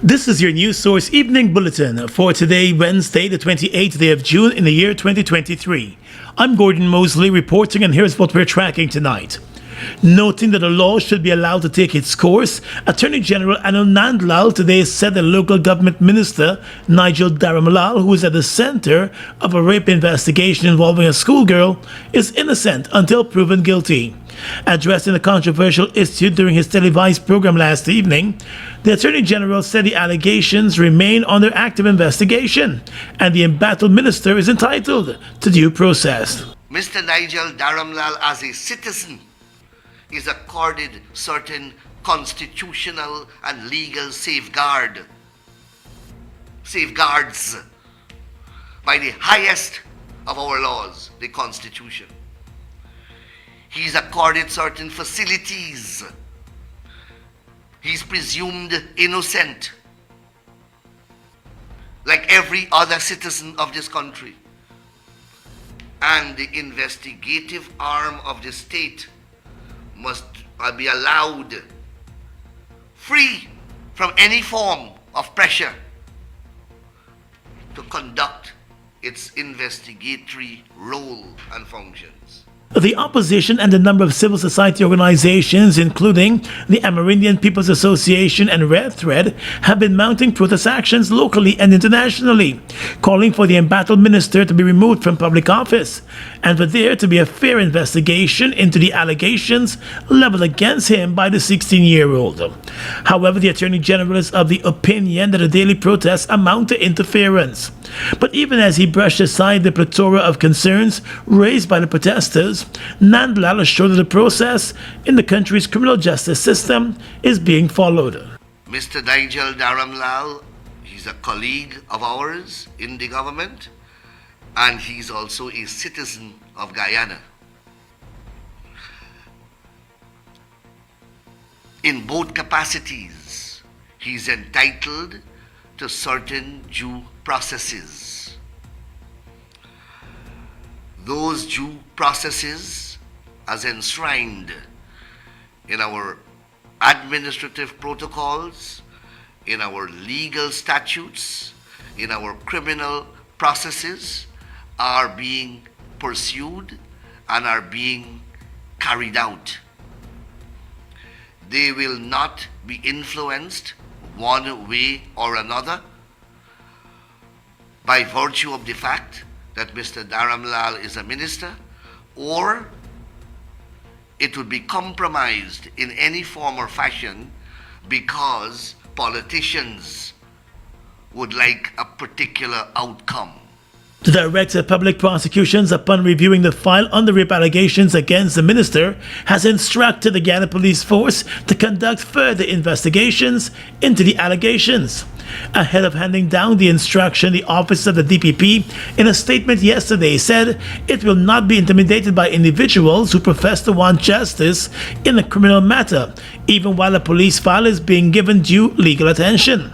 This is your news source evening bulletin for today, Wednesday, the 28th day of June in the year 2023. I'm Gordon Mosley reporting, and here's what we're tracking tonight. Noting that the law should be allowed to take its course, Attorney General Anil Nandlal today said that local government minister Nigel Dharamlal, who is at the center of a rape investigation involving a schoolgirl, is innocent until proven guilty. Addressing the controversial issue during his televised program last evening, the Attorney General said the allegations remain under active investigation and the embattled minister is entitled to due process. Mr. Nigel Dharamlal, as a citizen, is accorded certain constitutional and legal safeguards by the highest of our laws, the Constitution. He is accorded certain facilities. He is presumed innocent, like every other citizen of this country. And the investigative arm of the state must be allowed free from any form of pressure to conduct its investigatory role and functions. The opposition and a number of civil society organizations, including the Amerindian People's Association and Red Thread, have been mounting protest actions locally and internationally, calling for the embattled minister to be removed from public office and for there to be a fair investigation into the allegations leveled against him by the 16-year-old. However, the Attorney General is of the opinion that the daily protests amount to interference. But even as he brushed aside the plethora of concerns raised by the protesters, Nandlal assured that the process in the country's criminal justice system is being followed. Mr. Nigel Dharamlal, he's a colleague of ours in the government, and he's also a citizen of Guyana. In both capacities, he's entitled to certain due processes. Those due processes, as enshrined in our administrative protocols, in our legal statutes, in our criminal processes, are being pursued and are being carried out. They will not be influenced one way or another by virtue of the fact that Mr. Dharamlal is a minister, or it would be compromised in any form or fashion because politicians would like a particular outcome. The Director of Public Prosecutions, upon reviewing the file on the rape allegations against the minister, has instructed the Guyana Police Force to conduct further investigations into the allegations. Ahead of handing down the instruction, the Office of the DPP, in a statement yesterday, said it will not be intimidated by individuals who profess to want justice in a criminal matter, even while a police file is being given due legal attention.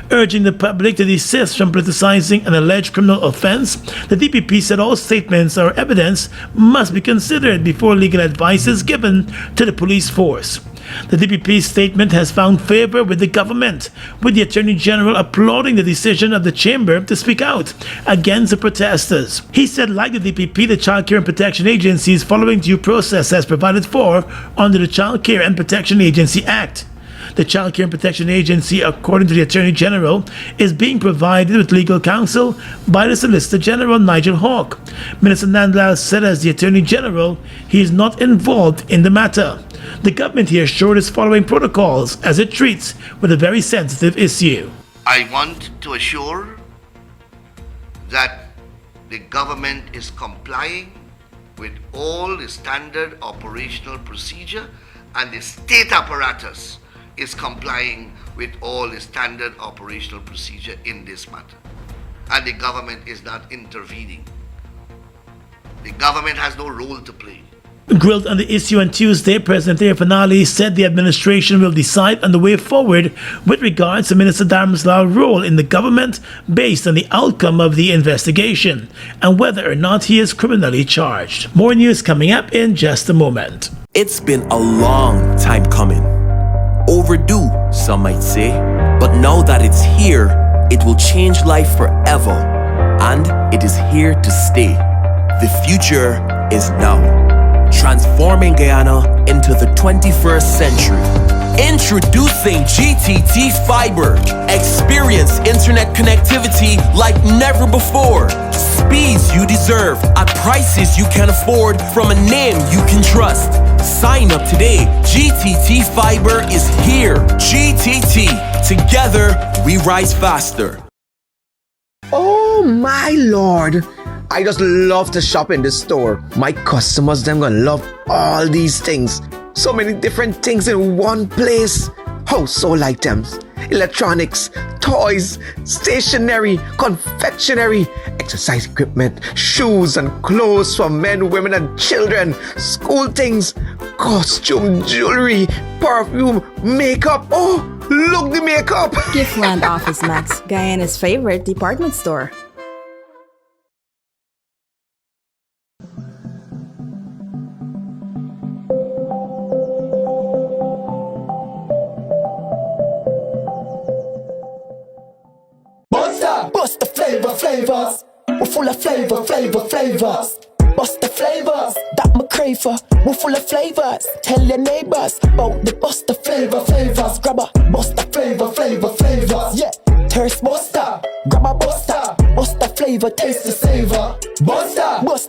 Urging the public to desist from politicizing an alleged criminal offense, the DPP said all statements or evidence must be considered before legal advice is given to the police force. The DPP's statement has found favor with the government, with the Attorney General applauding the decision of the chamber to speak out against the protesters. He said, like the DPP, the Child Care and Protection Agency is following due process as provided for under the Child Care and Protection Agency Act. The Child Care and Protection Agency, according to the Attorney General, is being provided with legal counsel by the Solicitor General Nigel Hawke. Minister Nandlal said as the Attorney General, he is not involved in the matter. The government here assured is following protocols as it treats with a very sensitive issue. I want to assure that the government is complying with all the standard operational procedure, and the state apparatus is complying with all the standard operational procedure in this matter. And the government is not intervening. The government has no role to play. Grilled on the issue on Tuesday, President Theo Fanali said the administration will decide on the way forward with regards to Minister Dharamlal's role in the government based on the outcome of the investigation and whether or not he is criminally charged. More news coming up in just a moment. It's been a long time coming. Overdue, some might say. But now that it's here, it will change life forever. And it is here to stay. The future is now. Transforming Guyana into the 21st century. Introducing GTT Fiber. Experience internet connectivity like never before. Speeds you deserve at prices you can afford from a name you can trust. Sign up today. GTT Fiber is here. GTT. Together, we rise faster. Oh my lord, I just love to shop in this store. My customers, them gonna love all these things. So many different things in one place. Household items, electronics, toys, stationery, confectionery, exercise equipment, shoes and clothes for men, women and children, school things, costume, jewelry, perfume, makeup. Oh, look the makeup. Giftland Office Max, Guyana's favorite department store. Bust the flavors. We're full of flavors. Bust the flavors, that me crave for. We're full of flavors. Tell your neighbors about the bust the flavors. Grab a bust the flavors. Yeah, thirst buster. Grab a buster. Bust the flavor, taste the savor. Bust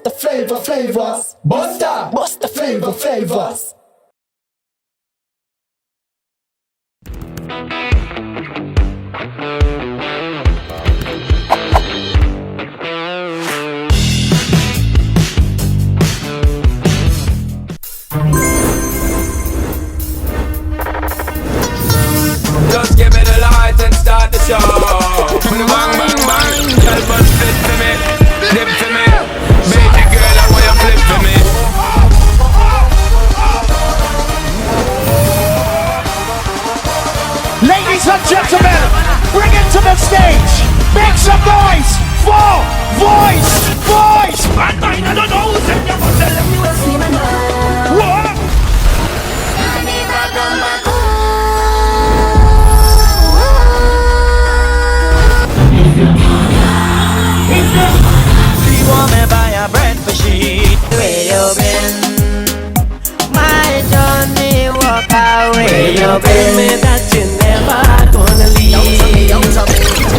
the flavors. Bust the flavors. Just give me the light and start the show. Bang, bang, bang. Girl, but fit for me, dip for me. Baby girl, I want you flip for me. Ladies and gentlemen, bring it to the stage. Make some noise for voice. And I don't know what? She want me buy a breakfast sheet. Where you been? My Johnny walk away. Where you been? Me that you never gonna leave.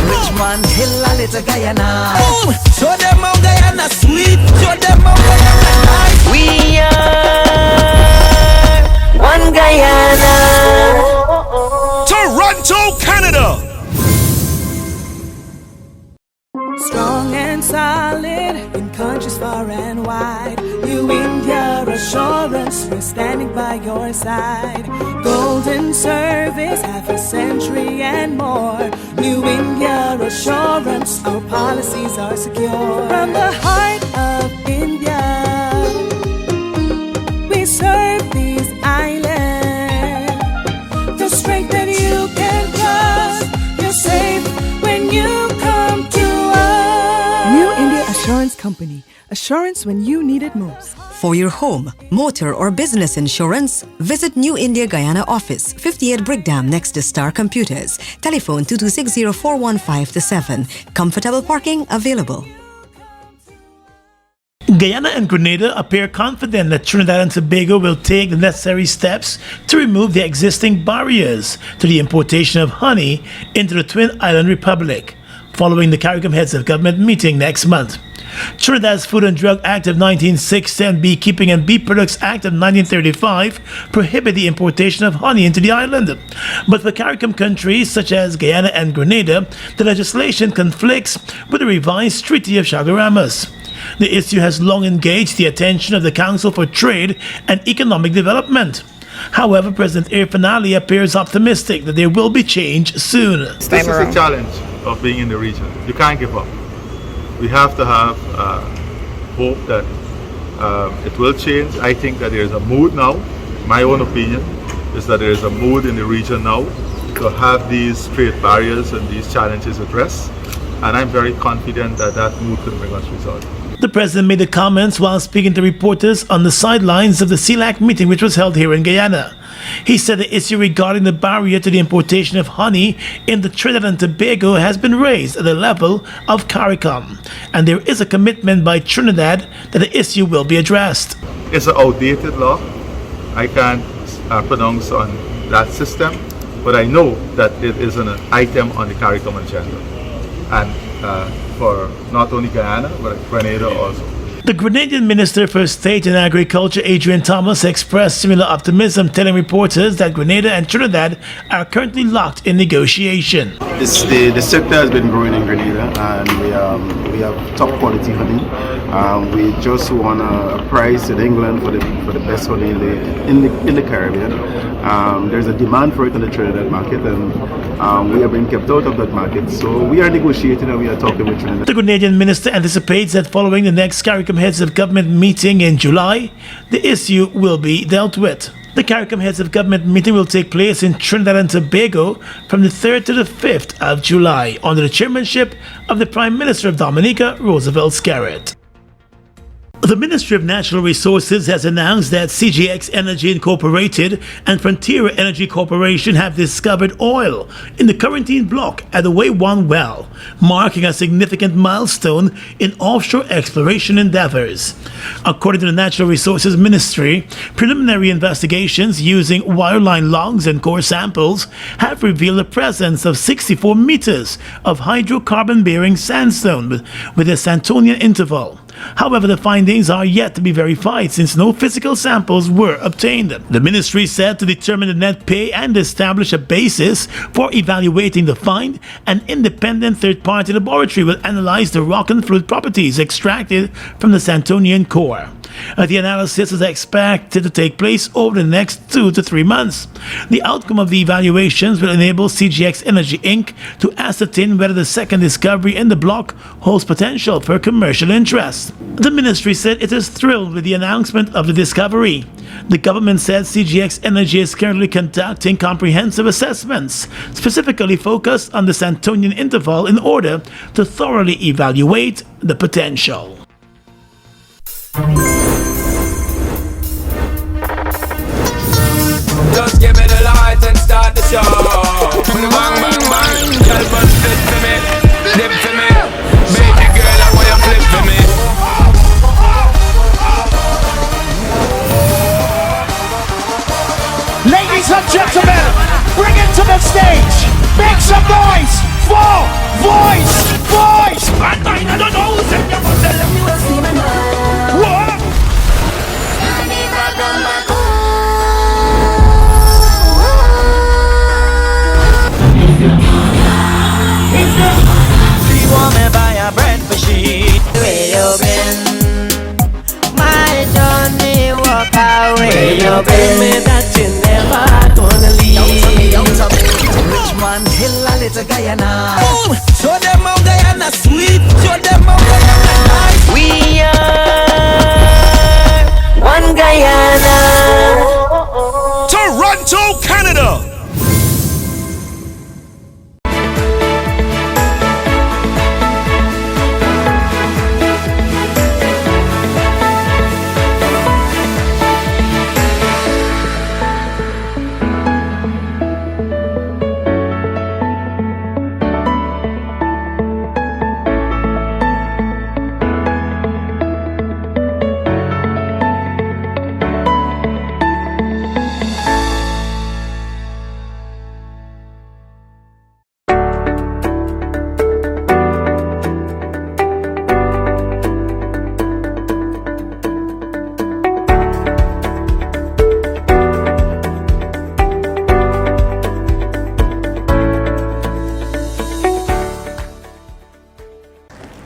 Richmond Hill a little Guyana. Show them how Guyana sweet. Show them how Guyana nice. We are one Guyana. Toronto, Canada. Strong and solid in countries far and wide. New India Assurance, we're standing by your side. Golden service, half a century and more. New India Assurance, our policies are secure. From the heart of India, we serve these islands. The strength that you can trust, you're safe when you come to us. New India Assurance Company. Assurance when you need it most. For your home, motor or business insurance, visit New India Guyana office, 58 Brickdam next to Star Computers. Telephone 226-0415-7. Comfortable parking available. Guyana and Grenada appear confident that Trinidad and Tobago will take the necessary steps to remove the existing barriers to the importation of honey into the Twin Island Republic, following the CARICOM Heads of Government meeting next month. Trinidad's Food and Drug Act of 1960 and Beekeeping and Bee Products Act of 1935 prohibit the importation of honey into the island. But for CARICOM countries such as Guyana and Grenada, the legislation conflicts with the revised Treaty of Chaguaramas. The issue has long engaged the attention of the Council for Trade and Economic Development. However, President Irfan Ali appears optimistic that there will be change soon. This is a challenge of being in the region. You can't give up. We have to have hope that it will change. I think that there is a mood now. My own opinion is that there is a mood in the region now to have these trade barriers and these challenges addressed. And I'm very confident that that mood can bring us results. The president made the comments while speaking to reporters on the sidelines of the CELAC meeting, which was held here in Guyana. He said the issue regarding the barrier to the importation of honey in the Trinidad and Tobago has been raised at the level of CARICOM, and there is a commitment by Trinidad that the issue will be addressed. It's an outdated law. I can't pronounce on that system, but I know that it is an item on the CARICOM agenda, and for not only Guyana, but Grenada also. The Grenadian Minister for State and Agriculture, Adrian Thomas, expressed similar optimism, telling reporters that Grenada and Trinidad are currently locked in negotiation. The sector has been growing in Grenada, and we have top quality honey. We just won a prize in England for the best honey in the Caribbean. There's a demand for it in the Trinidad market, and we are being kept out of that market. So we are negotiating and we are talking with Trinidad. The Grenadian minister anticipates that following the next CARICOM heads of government meeting in July, the issue will be dealt with. The CARICOM heads of government meeting will take place in Trinidad and Tobago from the 3rd to the 5th of July under the chairmanship of the Prime Minister of Dominica, Roosevelt Skerritt. The Ministry of Natural Resources has announced that CGX Energy Incorporated and Frontier Energy Corporation have discovered oil in the Quarantine Block at the Way 1 well, marking a significant milestone in offshore exploration endeavors. According to the Natural Resources Ministry, preliminary investigations using wireline logs and core samples have revealed the presence of 64 meters of hydrocarbon-bearing sandstone with a Santonian interval. However, the findings are yet to be verified since no physical samples were obtained. The ministry said to determine the net pay and establish a basis for evaluating the find, an independent third-party laboratory will analyze the rock and fluid properties extracted from the Santonian core. The analysis is expected to take place over the next 2 to 3 months. The outcome of the evaluations will enable CGX Energy Inc. to ascertain whether the second discovery in the block holds potential for commercial interest. The ministry said it is thrilled with the announcement of the discovery. The government said CGX Energy is currently conducting comprehensive assessments, specifically focused on the Santonian interval in order to thoroughly evaluate the potential. Just give me the light and start the show. With a bang, bang, bang. Girl, but fit for me, dip for me. Baby girl, I want you flip for me. Ladies and gentlemen, bring it to the stage. Make some noise for voice. I don't know. What? She want me buy a bread for she. Where you been? My Johnny walk away. Where you been? Me that you never gonna leave. Richmond Hill, a little Guyana. Boom! Show them how Guyana sweet. Show them how Guyana nice. We are one Guyana. Toronto, Canada.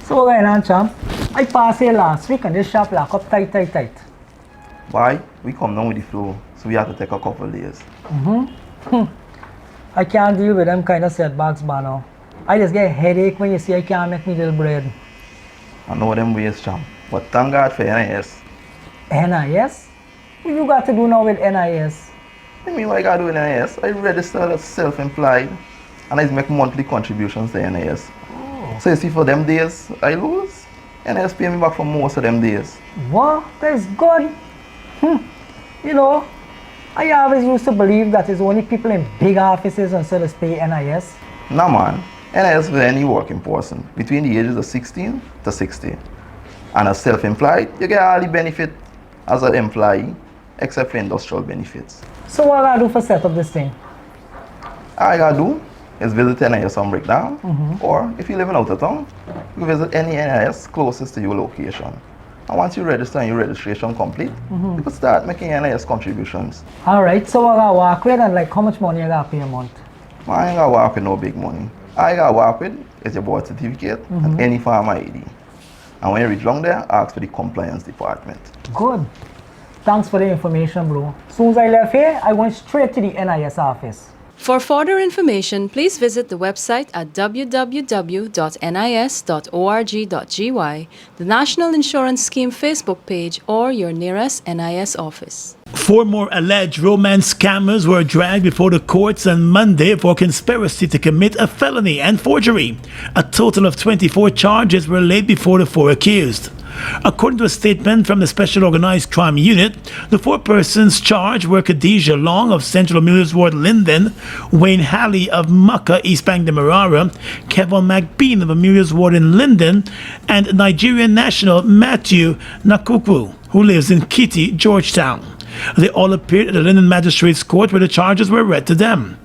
So what going on, champ? I passed here last week and this shop locked up tight. Why? We come down with the flow, so we have to take a couple of days. I can't deal with them kind of setbacks, man. Now. I just get a headache when you see I can't make me little bread. I know them ways, champ. But thank God for NIS. NIS? What you got to do now with NIS? I mean, what I got to do with NIS? I register as self-employed and I make monthly contributions to NIS. So you see, for them days, I lose. NIS pay me back for most of them days. What? That is good. You know, I always used to believe that it's only people in big offices and sellers pay NIS. Nah man, NIS for any working person between the ages of 16 to 60. And as self-employed, you get all the benefit as an employee, except for industrial benefits. So what I do for set up this thing? All you gotta do is visit NIS on Breakdown, or if you're living out of town, you visit any NIS closest to your location. And once you register and your registration complete, you can start making NIS contributions. Alright, so what I gotta work with and like how much money I gotta pay a month? I ain't gotta work with no big money. All you gotta work with is your birth certificate and any farm ID. And when you reach down there, ask for the compliance department. Good. Thanks for the information, bro. As soon as I left here, I went straight to the NIS office. For further information, please visit the website at www.nis.org.gy, the National Insurance Scheme Facebook page, or your nearest NIS office. 4 more alleged romance scammers were dragged before the courts on Monday for conspiracy to commit a felony and forgery. A total of 24 charges were laid before the 4 accused. According to a statement from the Special Organized Crime Unit, the 4 persons charged were Khadijah Long of Central Amules Ward Linden, Wayne Halley of Mucka, East Bank Demerara, Kevin McBean of Amules Ward in Linden, and Nigerian national Matthew Nakuku, who lives in Kitty, Georgetown. They all appeared at the Linden Magistrates Court where the charges were read to them.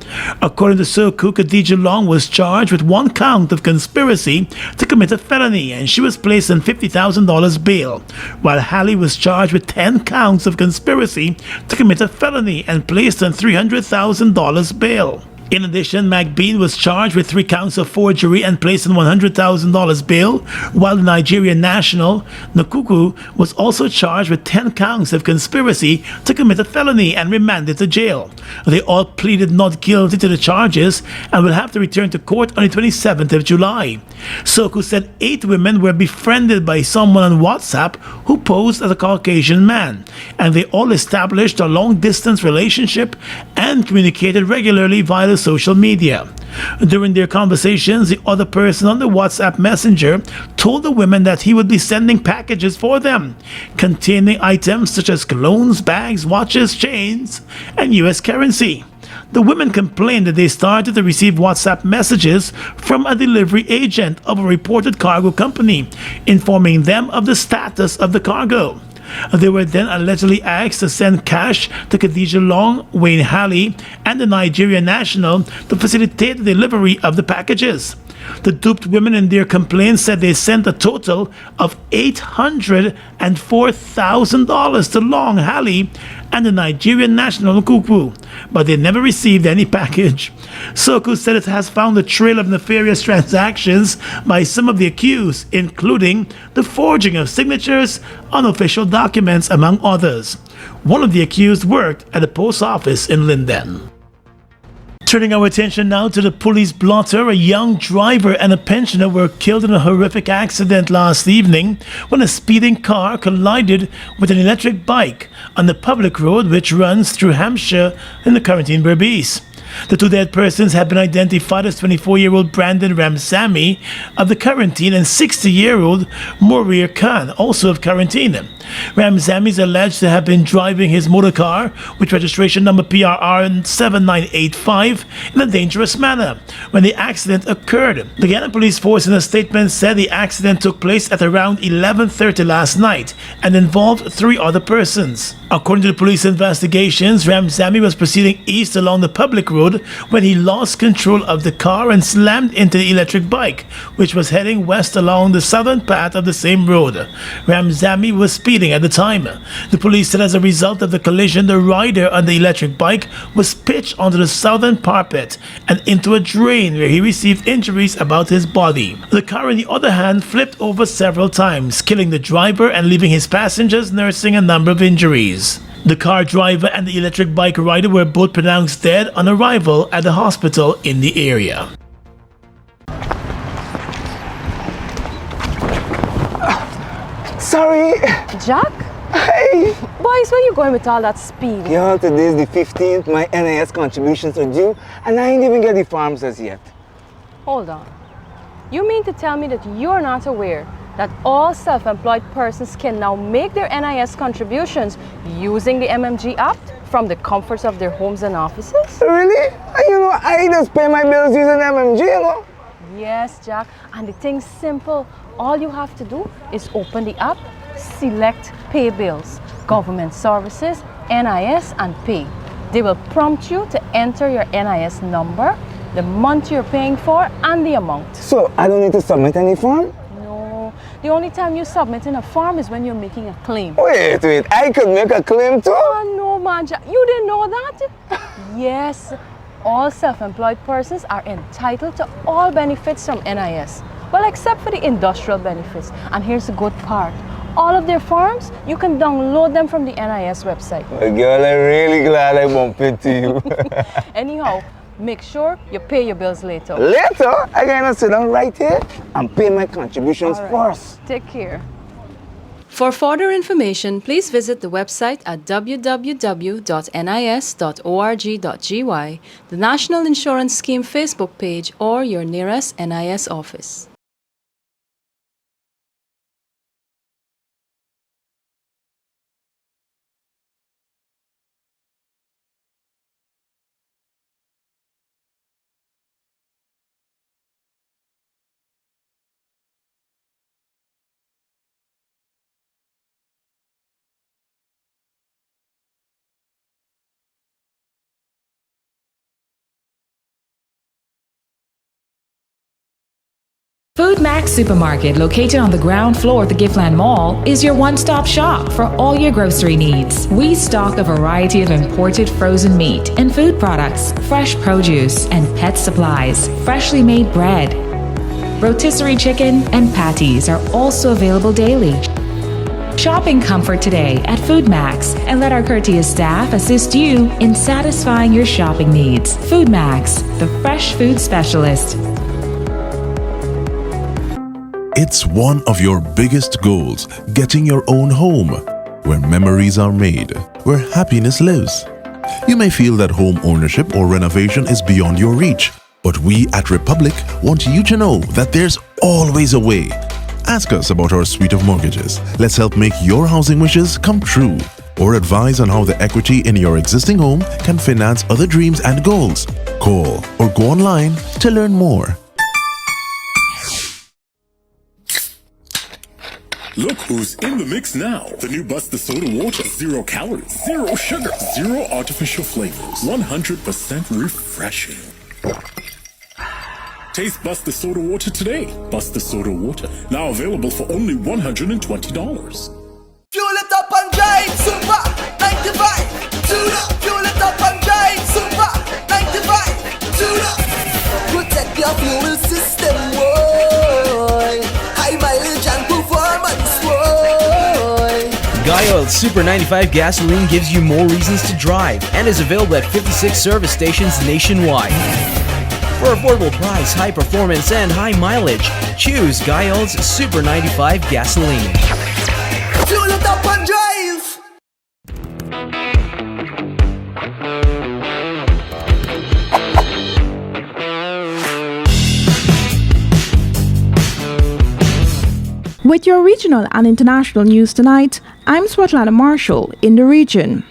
According to Soku, Khadijah Long was charged with 1 count of conspiracy to commit a felony, and she was placed on $50,000 bail, while Halley was charged with 10 counts of conspiracy to commit a felony and placed on $300,000 bail. In addition, McBean was charged with 3 counts of forgery and placed on $100,000 bail, while the Nigerian national, Nakuku, was also charged with 10 counts of conspiracy to commit a felony and remanded to jail. They all pleaded not guilty to the charges and will have to return to court on the 27th of July. Soku said 8 women were befriended by someone on WhatsApp who posed as a Caucasian man, and they all established a long-distance relationship and communicated regularly via social media. During their conversations, the other person on the WhatsApp messenger told the women that he would be sending packages for them, containing items such as colognes, bags, watches, chains, and US currency. The women complained that they started to receive WhatsApp messages from a delivery agent of a reported cargo company, informing them of the status of the cargo. They were then allegedly asked to send cash to Khadijah Long, Wayne Halley, and the Nigerian national to facilitate the delivery of the packages. The duped women in their complaints said they sent a total of $804,000 to Long, Halley, and the Nigerian national Kuku, but they never received any package. Soku said it has found a trail of nefarious transactions by some of the accused, including the forging of signatures on official documents, among others. One of the accused worked at a post office in Linden. Turning our attention now to the police blotter, a young driver and a pensioner were killed in a horrific accident last evening when a speeding car collided with an electric bike on the public road which runs through Hampshire in the Corentyne Berbice. The 2 dead persons have been identified as 24-year-old Brandon Ramsamy of the Corentyne and 60-year-old Morir Khan, also of Corentyne. Ramsamy is alleged to have been driving his motor car with registration number PRR 7985 in a dangerous manner when the accident occurred. The Guyana Police Force in a statement said the accident took place at around 11:30 last night and involved 3 other persons. According to the police investigations, Ramsamy was proceeding east along the public road when he lost control of the car and slammed into the electric bike, which was heading west along the southern part of the same road. Ramsamy was speeding at the time. The police said as a result of the collision, the rider on the electric bike was pitched onto the southern parapet and into a drain where he received injuries about his body. The car, on the other hand, flipped over several times, killing the driver and leaving his passengers nursing a number of injuries. The car driver and the electric bike rider were both pronounced dead on arrival at the hospital in the area. Sorry. Jack? Hey. Boys, where you going with all that speed? Yo, today's the 15th. My NIS contributions are due, and I ain't even get the forms as yet. Hold on. You mean to tell me that you're not aware that all self-employed persons can now make their NIS contributions using the MMG app from the comforts of their homes and offices? Really? I just pay my bills using MMG, Yes, Jack. And the thing's simple. All you have to do is open the app, select Pay Bills, Government Services, NIS, and Pay. They will prompt you to enter your NIS number, the month you're paying for, and the amount. So I don't need to submit any form? No. The only time you submit in a form is when you're making a claim. Wait. I could make a claim too? Oh, no, man. Jack. You didn't know that? Yes. All self-employed persons are entitled to all benefits from NIS. Well, except for the industrial benefits. And here's the good part. All of their forms, you can download them from the NIS website. Well, girl, I'm really glad I bumped into you. Anyhow, make sure you pay your bills later. Later? I gotta sit down right here and pay my contributions first. Take care. For further information, please visit the website at www.nis.org.gy, the National Insurance Scheme Facebook page, or your nearest NIS office. Food Max Supermarket, located on the ground floor of the Giftland Mall, is your one-stop shop for all your grocery needs. We stock a variety of imported frozen meat and food products, fresh produce, and pet supplies, freshly made bread. Rotisserie chicken and patties are also available daily. Shop in comfort today at Food Max and let our courteous staff assist you in satisfying your shopping needs. Food Max, the fresh food specialist. It's one of your biggest goals, getting your own home, where memories are made, where happiness lives. You may feel that home ownership or renovation is beyond your reach, but we at Republic want you to know that there's always a way. Ask us about our suite of mortgages. Let's help make your housing wishes come true, or advise on how the equity in your existing home can finance other dreams and goals. Call or go online to learn more. Look who's in the mix now. The new Buster Soda Water. 0 calories, 0 sugar, 0 artificial flavors. 100% refreshing. Taste Buster Soda Water today. Buster Soda Water. Now available for only $120. Fuel it up and drive, Super 95. Tune up. Fuel it up and drive, Super 95. Tune up. Protect your fuel system, boy. High mileage and performance, boy. Guy Oil Super 95 gasoline gives you more reasons to drive and is available at 56 service stations nationwide. For affordable price, high performance, and high mileage, choose Guy Oil's Super 95 gasoline. Fuel it up and drive. With your regional and international news tonight, I'm Svetlana Marshall in the region.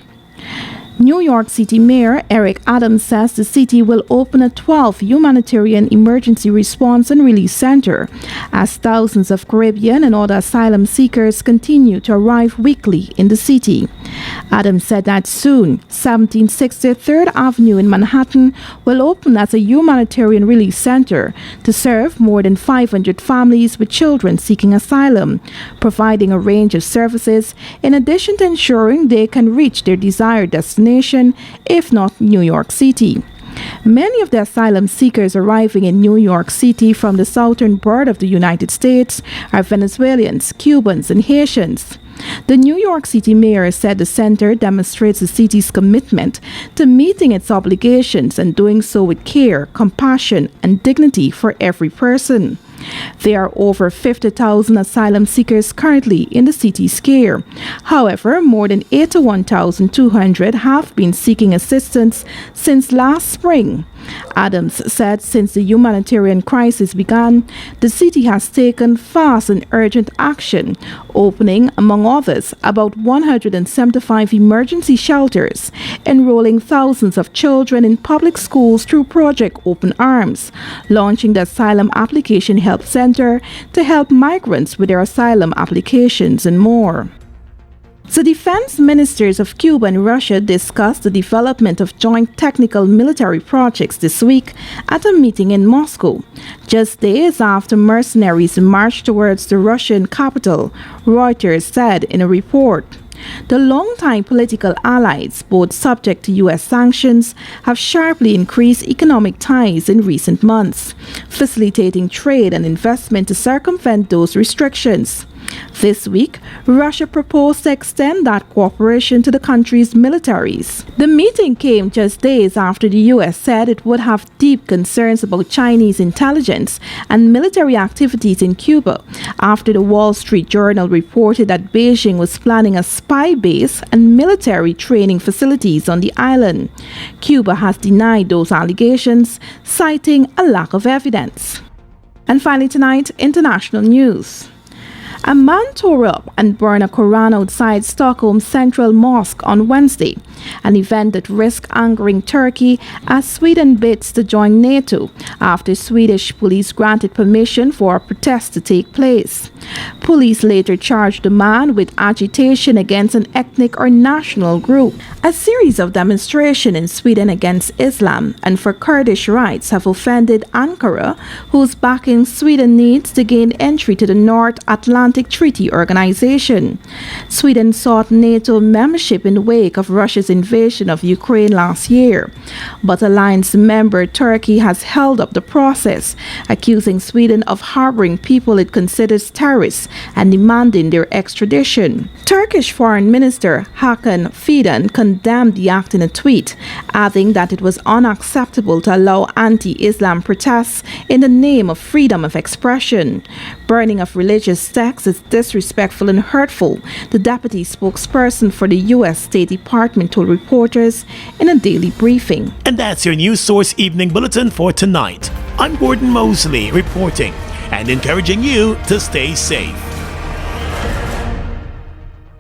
New York City Mayor Eric Adams says the city will open a 12th humanitarian emergency response and relief center as thousands of Caribbean and other asylum seekers continue to arrive weekly in the city. Adams said that soon, 1763rd Avenue in Manhattan will open as a humanitarian relief center to serve more than 500 families with children seeking asylum, providing a range of services in addition to ensuring they can reach their desired destination, if not New York City. Many of the asylum seekers arriving in New York City from the southern part of the United States are Venezuelans, Cubans, and Haitians. The New York City mayor said the center demonstrates the city's commitment to meeting its obligations and doing so with care, compassion, and dignity for every person. There are over 50,000 asylum seekers currently in the city's care. However, more than 81,200 have been seeking assistance since last spring. Adams said since the humanitarian crisis began, the city has taken fast and urgent action, opening, among others, about 175 emergency shelters, enrolling thousands of children in public schools through Project Open Arms, launching the Asylum Application Help Center to help migrants with their asylum applications, and more. The defense ministers of Cuba and Russia discussed the development of joint technical military projects this week at a meeting in Moscow, just days after mercenaries marched towards the Russian capital, Reuters said in a report. The longtime political allies, both subject to U.S. sanctions, have sharply increased economic ties in recent months, facilitating trade and investment to circumvent those restrictions. This week, Russia proposed to extend that cooperation to the country's militaries. The meeting came just days after the U.S. said it would have deep concerns about Chinese intelligence and military activities in Cuba, after the Wall Street Journal reported that Beijing was planning a spy base and military training facilities on the island. Cuba has denied those allegations, citing a lack of evidence. And finally tonight, international news. A man tore up and burned a Quran outside Stockholm's Central Mosque on Wednesday, an event that risked angering Turkey as Sweden bids to join NATO after Swedish police granted permission for a protest to take place. Police later charged the man with agitation against an ethnic or national group. A series of demonstrations in Sweden against Islam and for Kurdish rights have offended Ankara, whose backing Sweden needs to gain entry to the North Atlantic Treaty Organization. Sweden sought NATO membership in the wake of Russia's invasion of Ukraine last year, but alliance member Turkey has held up the process, accusing Sweden of harboring people it considers terrorists and demanding their extradition. Turkish Foreign Minister Hakan Fidan condemned the act in a tweet, adding that it was unacceptable to allow anti-Islam protests in the name of freedom of expression. Burning of religious texts is disrespectful and hurtful, the deputy spokesperson for the U.S. State Department told reporters in a daily briefing. And that's your News Source Evening Bulletin for tonight. I'm Gordon Mosley reporting and encouraging you to stay safe.